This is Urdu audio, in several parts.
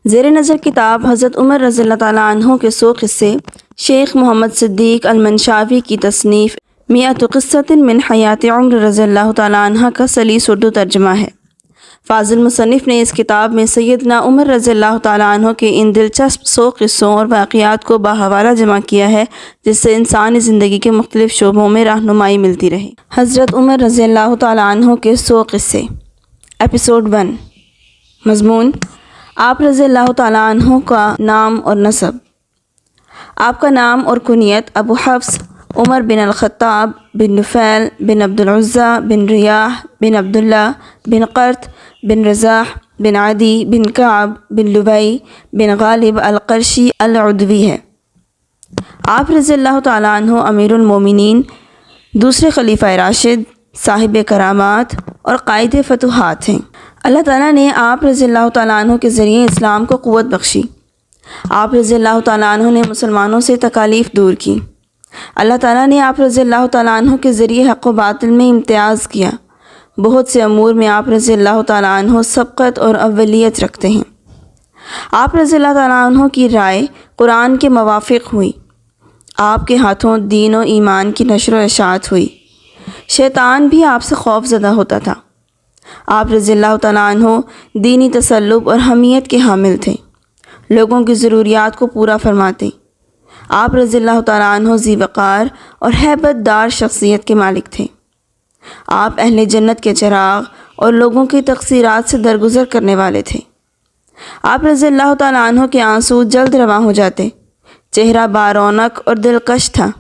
زیر نظر کتاب حضرت عمر رضی اللہ تعالیٰ عنہ کے 100 قصے، شیخ محمد صدیق المنشاوی کی تصنیف مئۃ قصۃ من حیات عمر رضی اللہ تعالیٰ عنہ کا سلیس اردو ترجمہ ہے۔ فاضل مصنف نے اس کتاب میں سیدنا عمر رضی اللہ تعالیٰ عنہ کے ان دلچسپ 100 قصوں اور واقعات کو باحوالہ جمع کیا ہے جس سے انسانی زندگی کے مختلف شعبوں میں رہنمائی ملتی رہے۔ حضرت عمر رضی اللہ تعالیٰ عنہ کے 100 قصے، ایپیسوڈ 1۔ مضمون: آپ رضی اللہ تعالیٰ عنہ کا نام اور نسب۔ آپ کا نام اور کنیت ابو حفص عمر بن الخطاب بن نفیل بن عبد العزیٰ بن ریاح بن عبداللہ بن قرط بن رزاح بن عدی بن کعب بن لبئی بن غالب القرشی العدوی ہے۔ آپ رضی اللہ تعالیٰ عنہ امیر المومنین، دوسرے خلیفہ راشد، صاحب کرامات اور قائد فتوحات ہیں۔ اللہ تعالیٰ نے آپ رضی اللہ تعالیٰ عنہ کے ذریعے اسلام کو قوت بخشی۔ آپ رضی اللہ تعالیٰ عنہ نے مسلمانوں سے تکالیف دور کی۔ اللہ تعالیٰ نے آپ رضی اللہ تعالیٰ عنہ کے ذریعے حق و باطل میں امتیاز کیا۔ بہت سے امور میں آپ رضی اللہ تعالیٰ عنہ سبقت اور اولیت رکھتے ہیں۔ آپ رضی اللہ تعالیٰ عنہ کی رائے قرآن کے موافق ہوئی۔ آپ کے ہاتھوں دین و ایمان کی نشر و اشاعت ہوئی۔ شیطان بھی آپ سے خوف زدہ ہوتا تھا۔ آپ رضی اللہ تعالیٰ عنہ دینی تسلب اور حمیت کے حامل تھے، لوگوں کی ضروریات کو پورا فرماتے۔ آپ رضی اللہ تعالیٰ عنہ ذی وقار اور ہیبت دار شخصیت کے مالک تھے۔ آپ اہل جنت کے چراغ اور لوگوں کی تقصیرات سے درگزر کرنے والے تھے۔ آپ رضی اللہ تعالیٰ عنہ کے آنسو جلد رواں ہو جاتے، چہرہ بارونق اور دلکش تھا۔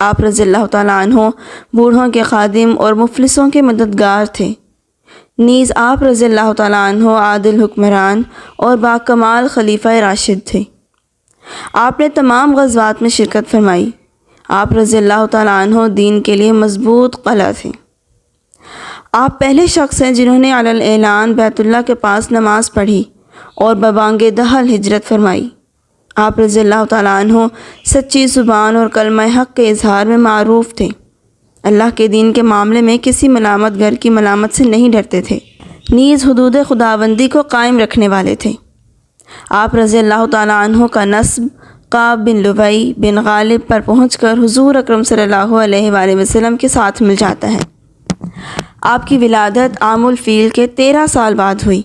آپ رضی اللہ تعالیٰ عنہ بوڑھوں کے خادم اور مفلسوں کے مددگار تھے۔ نیز آپ رضی اللہ تعالیٰ عنہ عادل حکمران اور باکمال خلیفہ راشد تھے۔ آپ نے تمام غزوات میں شرکت فرمائی۔ آپ رضی اللہ تعالیٰ عنہ دین کے لیے مضبوط قلعہ تھے۔ آپ پہلے شخص ہیں جنہوں نے علی الاعلان بیت اللہ کے پاس نماز پڑھی اور ببانگ دہل ہجرت فرمائی۔ آپ رضی اللہ تعالیٰ عنہ سچی زبان اور کلمہ حق کے اظہار میں معروف تھے۔ اللہ کے دین کے معاملے میں کسی ملامت گر کی ملامت سے نہیں ڈرتے تھے، نیز حدود خداوندی کو قائم رکھنے والے تھے۔ آپ رضی اللہ تعالیٰ عنہ کا نسب کعب بن لبئی بن غالب پر پہنچ کر حضور اکرم صلی اللہ علیہ وآلہ وسلم کے ساتھ مل جاتا ہے۔ آپ کی ولادت عام الفیل کے 13 سال بعد ہوئی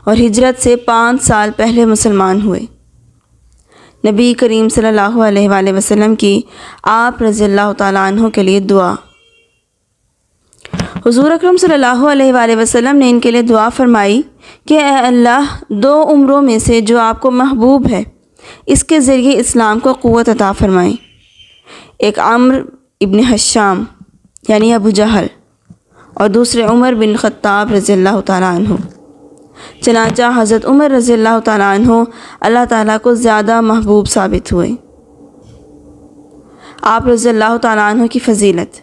اور ہجرت سے 5 سال پہلے مسلمان ہوئے۔ نبی کریم صلی اللہ علیہ وآلہ وسلم کی آپ رضی اللہ تعالیٰ عنہ کے لیے دعا۔ حضور اکرم صلی اللہ علیہ وآلہ وسلم نے ان کے لیے دعا فرمائی کہ اے اللہ، 2 عمروں میں سے جو آپ کو محبوب ہے اس کے ذریعے اسلام کو قوت عطا فرمائیں۔ ایک عمرو ابن حشام یعنی ابو جہل اور دوسرے عمر بن خطاب رضی اللہ تعالیٰ عنہ۔ چنانچہ حضرت عمر رضی اللہ تعالیٰ عنہ اللہ تعالیٰ کو زیادہ محبوب ثابت ہوئے۔ آپ رضی اللہ تعالیٰ عنہ کی فضیلت۔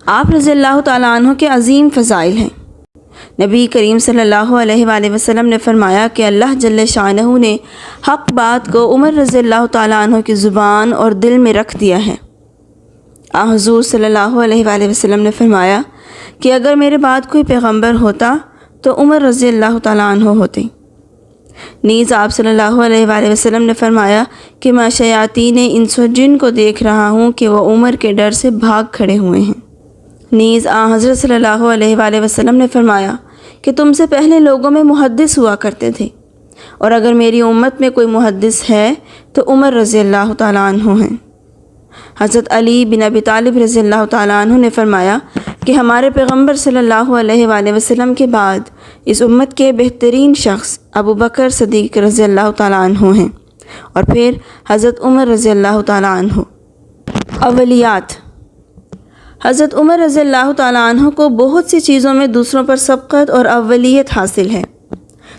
آپ رضی اللہ تعالیٰ عنہ کے عظیم فضائل ہیں۔ نبی کریم صلی اللہ علیہ وآلہ وسلم نے فرمایا کہ اللہ جل شانہ نے حق بات کو عمر رضی اللہ تعالیٰ عنہ کی زبان اور دل میں رکھ دیا ہے۔ حضور صلی اللہ علیہ وآلہ وسلم نے فرمایا کہ اگر میرے بعد کوئی پیغمبر ہوتا تو عمر رضی اللہ تعالیٰ عنہ ہوتے۔ نیز آپ صلی اللہ علیہ وآلہ وسلم نے فرمایا کہ میں شیاطین انس و جن کو دیکھ رہا ہوں کہ وہ عمر کے ڈر سے بھاگ کھڑے ہوئے ہیں۔ نیز حضرت صلی اللہ علیہ وآلہ وسلم نے فرمایا کہ تم سے پہلے لوگوں میں محدث ہوا کرتے تھے، اور اگر میری امت میں کوئی محدث ہے تو عمر رضی اللہ تعالیٰ عنہ ہیں۔ حضرت علی بن ابی طالب رضی اللہ تعالیٰ عنہ نے فرمایا کہ ہمارے پیغمبر صلی اللہ علیہ وآلہ وسلم کے بعد اس امت کے بہترین شخص ابو بکر صدیق رضی اللہ تعالیٰ عنہ ہیں، اور پھر حضرت عمر رضی اللہ تعالیٰ عنہ۔ اولیات۔ حضرت عمر رضی اللہ تعالیٰ عنہ کو بہت سی چیزوں میں دوسروں پر سبقت اور اولیت حاصل ہے۔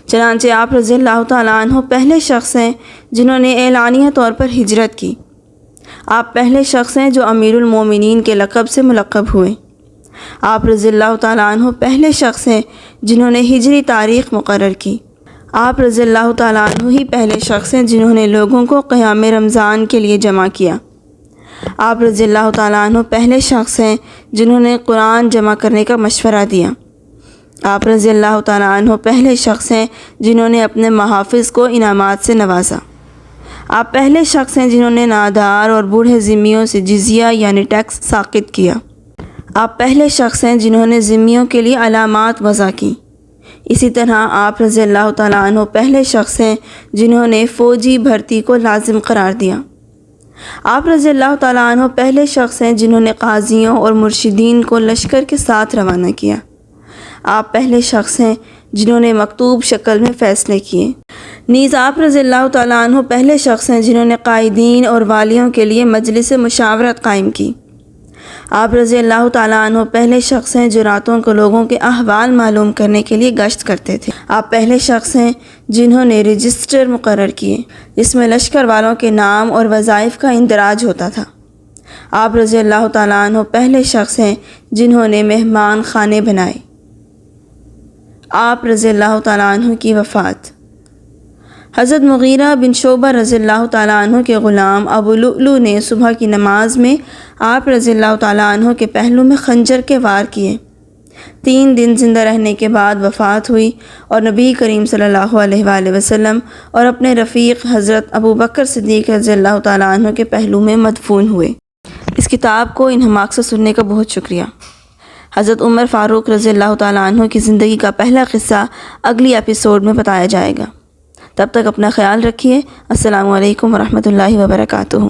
چنانچہ آپ رضی اللہ تعالیٰ عنہ پہلے شخص ہیں جنہوں نے اعلانیہ طور پر ہجرت کی۔ آپ پہلے شخص ہیں جو امیر المومنین کے لقب سے ملقب ہوئے۔ آپ رضی اللہ تعالیٰ عنہ پہلے شخص ہیں جنہوں نے ہجری تاریخ مقرر کی۔ آپ رضی اللہ تعالیٰ عنہ ہی پہلے شخص ہیں جنہوں نے لوگوں کو قیام رمضان کے لیے جمع کیا۔ آپ رضی اللہ تعالیٰ عنہ پہلے شخص ہیں جنہوں نے قرآن جمع کرنے کا مشورہ دیا۔ آپ رضی اللہ تعالیٰ عنہ پہلے شخص ہیں جنہوں نے اپنے محافظ کو انعامات سے نوازا۔ آپ پہلے شخص ہیں جنہوں نے نادار اور بوڑھے ذمیوں سے جزیہ یعنی ٹیکس ساقط کیا۔ آپ پہلے شخص ہیں جنہوں نے ذمیوں کے لیے علامات وضع کیں۔ اسی طرح آپ رضی اللہ تعالیٰ عنہ پہلے شخص ہیں جنہوں نے فوجی بھرتی کو لازم قرار دیا۔ آپ رضی اللہ تعالیٰ عنہ پہلے شخص ہیں جنہوں نے قاضیوں اور مرشدین کو لشکر کے ساتھ روانہ کیا۔ آپ پہلے شخص ہیں جنہوں نے مکتوب شکل میں فیصلے کیے۔ نیز آپ رضی اللہ تعالیٰ عنہ پہلے شخص ہیں جنہوں نے قائدین اور والیوں کے لیے مجلس مشاورت قائم کی۔ آپ رضی اللہ تعالیٰ عنہ پہلے شخص ہیں جو راتوں کو لوگوں کے احوال معلوم کرنے کے لیے گشت کرتے تھے۔ آپ پہلے شخص ہیں جنہوں نے رجسٹر مقرر کیے جس میں لشکر والوں کے نام اور وظائف کا اندراج ہوتا تھا۔ آپ رضی اللہ تعالیٰ عنہ پہلے شخص ہیں جنہوں نے مہمان خانے بنائے۔ آپ رضی اللہ تعالیٰ عنہ کی وفات۔ حضرت مغیرہ بن شعبہ رضی اللہ تعالیٰ عنہ کے غلام ابو لؤلؤ نے صبح کی نماز میں آپ رضی اللہ تعالیٰ عنہ کے پہلو میں خنجر کے وار کیے۔ 3 دن زندہ رہنے کے بعد وفات ہوئی اور نبی کریم صلی اللہ علیہ وآلہ وسلم اور اپنے رفیق حضرت ابو بکر صدیق رضی اللہ تعالیٰ عنہ کے پہلو میں مدفون ہوئے۔ اس کتاب کو انہماک سے سننے کا بہت شکریہ۔ حضرت عمر فاروق رضی اللہ تعالیٰ عنہ کی زندگی کا پہلا قصہ اگلی ایپیسوڈ میں بتایا جائے گا۔ تب تک اپنا خیال رکھیے۔ السلام علیکم ورحمۃ اللہ وبرکاتہ۔